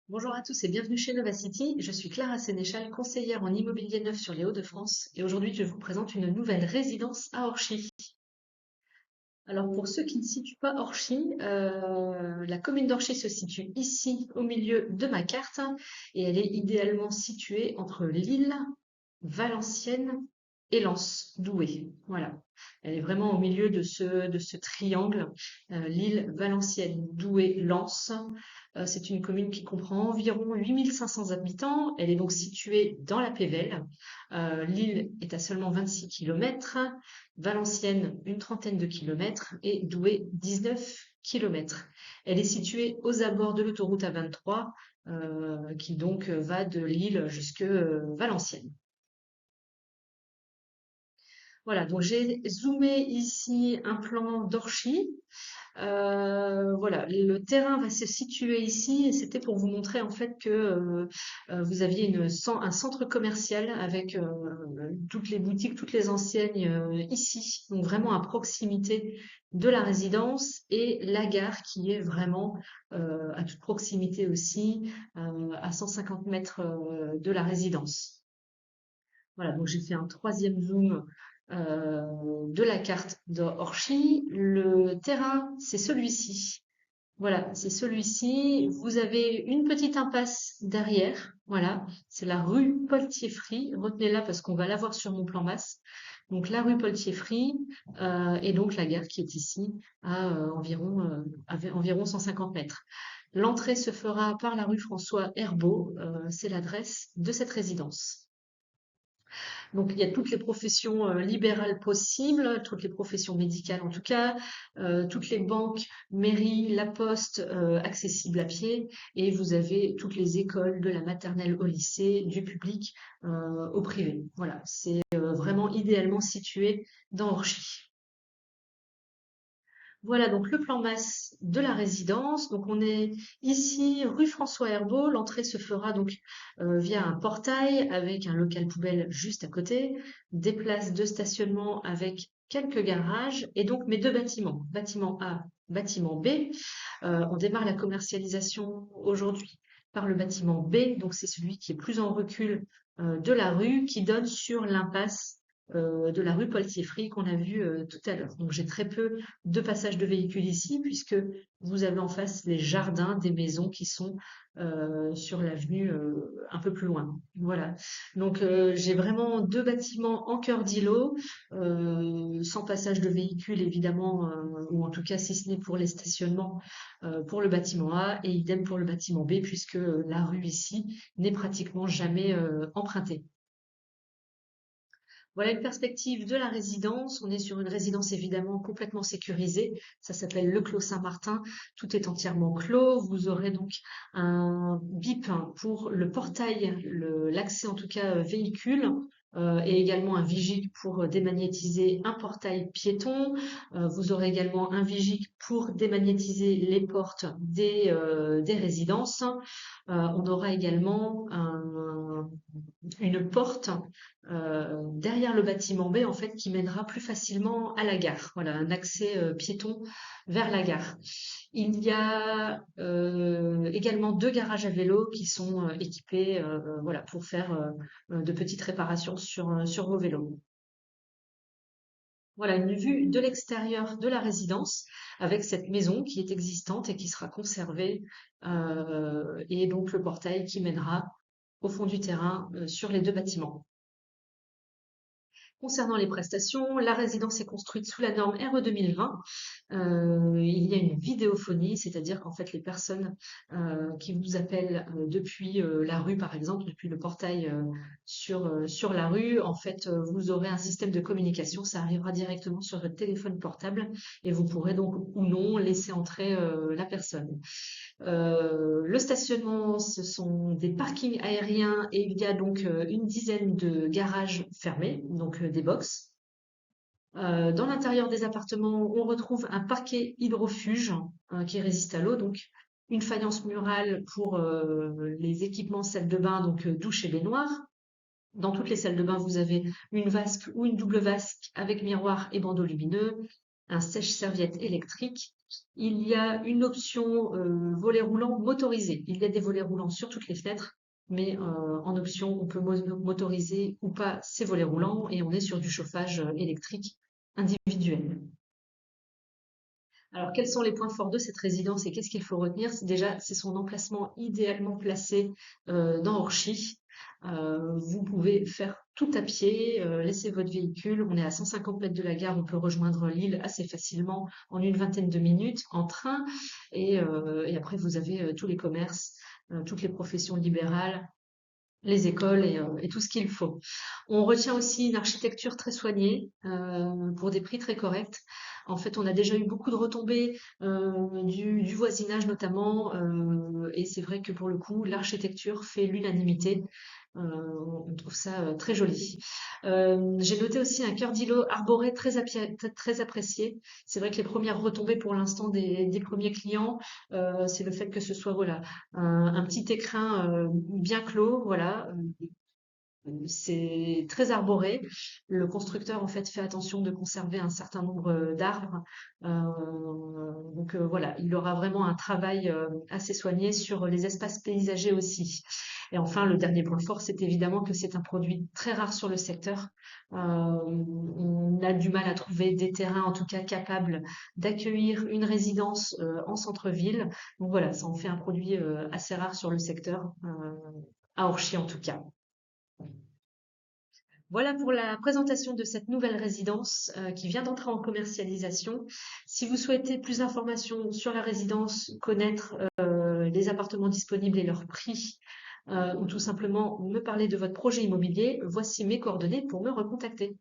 Bonjour à tous et bienvenue chez Nova City. Je suis Clara Sénéchal, conseillère en immobilier neuf sur les Hauts-de-France et aujourd'hui je vous présente une nouvelle résidence à Orchy. Alors pour ceux qui ne situent pas Orchy, la commune d'Orchy se situe ici au milieu de ma carte et elle est idéalement située entre Lille, Valenciennes et Lens, Douai. Voilà. Elle est vraiment au milieu de ce triangle, Lille, Valenciennes, Douai, Lens. C'est une commune qui comprend environ 8500 habitants. Elle est donc située dans la Pévèle. Lille est à seulement 26 kilomètres, Valenciennes une trentaine de kilomètres et Douai 19 kilomètres. Elle est située aux abords de l'autoroute A23 qui donc va de Lille jusque Valenciennes. Voilà, donc j'ai zoomé ici un plan d'Orchy. Voilà, le terrain va se situer ici et c'était pour vous montrer en fait que vous aviez un centre commercial avec toutes les boutiques, toutes les enseignes ici, donc vraiment à proximité de la résidence et la gare qui est vraiment à toute proximité aussi, à 150 mètres de la résidence. Voilà, donc j'ai fait un troisième zoom de la carte d'Orchy. Le terrain, c'est celui-ci. Voilà, c'est celui-ci. Vous avez une petite impasse derrière. Voilà, c'est la rue Paul-Thieffry. Retenez-la parce qu'on va la voir sur mon plan masse. Donc la rue Paul-Thieffry et donc la gare qui est ici à environ 150 mètres. L'entrée se fera par la rue François Herbault. C'est l'adresse de cette résidence. Donc il y a toutes les professions libérales possibles, toutes les professions médicales en tout cas, toutes les banques, mairies, la poste accessibles à pied, et vous avez toutes les écoles de la maternelle au lycée, du public au privé. Voilà, c'est vraiment idéalement situé dans Orchy. Voilà donc le plan masse de la résidence. Donc on est ici rue François Herbault. L'entrée se fera donc via un portail avec un local poubelle juste à côté, des places de stationnement avec quelques garages et donc mes deux bâtiments, bâtiment A, bâtiment B. On démarre la commercialisation aujourd'hui par le bâtiment B, donc c'est celui qui est plus en recul de la rue, qui donne sur l'impasse de la rue Paul-Thieffry qu'on a vu tout à l'heure. Donc j'ai très peu de passages de véhicules ici, puisque vous avez en face les jardins des maisons qui sont sur l'avenue un peu plus loin. Voilà. Donc j'ai vraiment deux bâtiments en cœur d'îlot, sans passage de véhicules évidemment, ou en tout cas si ce n'est pour les stationnements pour le bâtiment A et idem pour le bâtiment B puisque la rue ici n'est pratiquement jamais empruntée. Voilà une perspective de la résidence. On est sur une résidence évidemment complètement sécurisée. Ça s'appelle le Clos Saint-Martin. Tout est entièrement clos. Vous aurez donc un bip pour le portail, l'accès en tout cas véhicule. Et également un vigic pour démagnétiser un portail piéton. Vous aurez également un vigic pour démagnétiser les portes des résidences. On aura également une porte derrière le bâtiment B en fait qui mènera plus facilement à la gare. Voilà, un accès piéton vers la gare. Il y a également deux garages à vélo qui sont équipés voilà, pour faire de petites réparations sur vos vélos. Voilà une vue de l'extérieur de la résidence avec cette maison qui est existante et qui sera conservée et donc le portail qui mènera au fond du terrain sur les deux bâtiments. Concernant les prestations, la résidence est construite sous la norme RE 2020. Il y a une vidéophonie, c'est-à-dire qu'en fait les personnes qui vous appellent depuis la rue, par exemple, depuis le portail sur la rue, en fait, vous aurez un système de communication, ça arrivera directement sur votre téléphone portable et vous pourrez donc ou non laisser entrer la personne. Le stationnement, ce sont des parkings aériens et il y a donc une dizaine de garages fermés, donc des box. Dans l'intérieur des appartements, on retrouve un parquet hydrofuge qui résiste à l'eau, donc une faïence murale pour les équipements salle de bain, donc douche et baignoire. Dans toutes les salles de bain, vous avez une vasque ou une double vasque avec miroir et bandeau lumineux. un sèche-serviette électrique. Il y a une option volet roulant motorisé. Il y a des volets roulants sur toutes les fenêtres, mais en option, on peut motoriser ou pas ces volets roulants et on est sur du chauffage électrique individuel. Alors, quels sont les points forts de cette résidence et qu'est-ce qu'il faut retenir? C'est déjà, c'est son emplacement idéalement placé dans Orchy. Vous pouvez faire tout à pied, laisser votre véhicule. On est à 150 mètres de la gare, on peut rejoindre l'île assez facilement en une vingtaine de minutes en train. Et après, vous avez tous les commerces, toutes les professions libérales, les écoles et tout ce qu'il faut. On retient aussi une architecture très soignée pour des prix très corrects. En fait, on a déjà eu beaucoup de retombées du voisinage notamment, et c'est vrai que pour le coup, l'architecture fait l'unanimité. On trouve ça très joli. J'ai noté aussi un cœur d'îlot arboré très apprécié. C'est vrai que les premières retombées pour l'instant des premiers clients, c'est le fait que ce soit voilà un petit écrin bien clos, voilà. C'est très arboré. Le constructeur en fait fait attention de conserver un certain nombre d'arbres. Voilà, il aura vraiment un travail assez soigné sur les espaces paysagers aussi. Et enfin, le dernier point fort, c'est évidemment que c'est un produit très rare sur le secteur. On a du mal à trouver des terrains, en tout cas, capables d'accueillir une résidence en centre-ville. Donc voilà, ça en fait un produit assez rare sur le secteur, à Orchy en tout cas. Voilà pour la présentation de cette nouvelle résidence qui vient d'entrer en commercialisation. Si vous souhaitez plus d'informations sur la résidence, connaître les appartements disponibles et leurs prix, ou tout simplement me parler de votre projet immobilier, voici mes coordonnées pour me recontacter.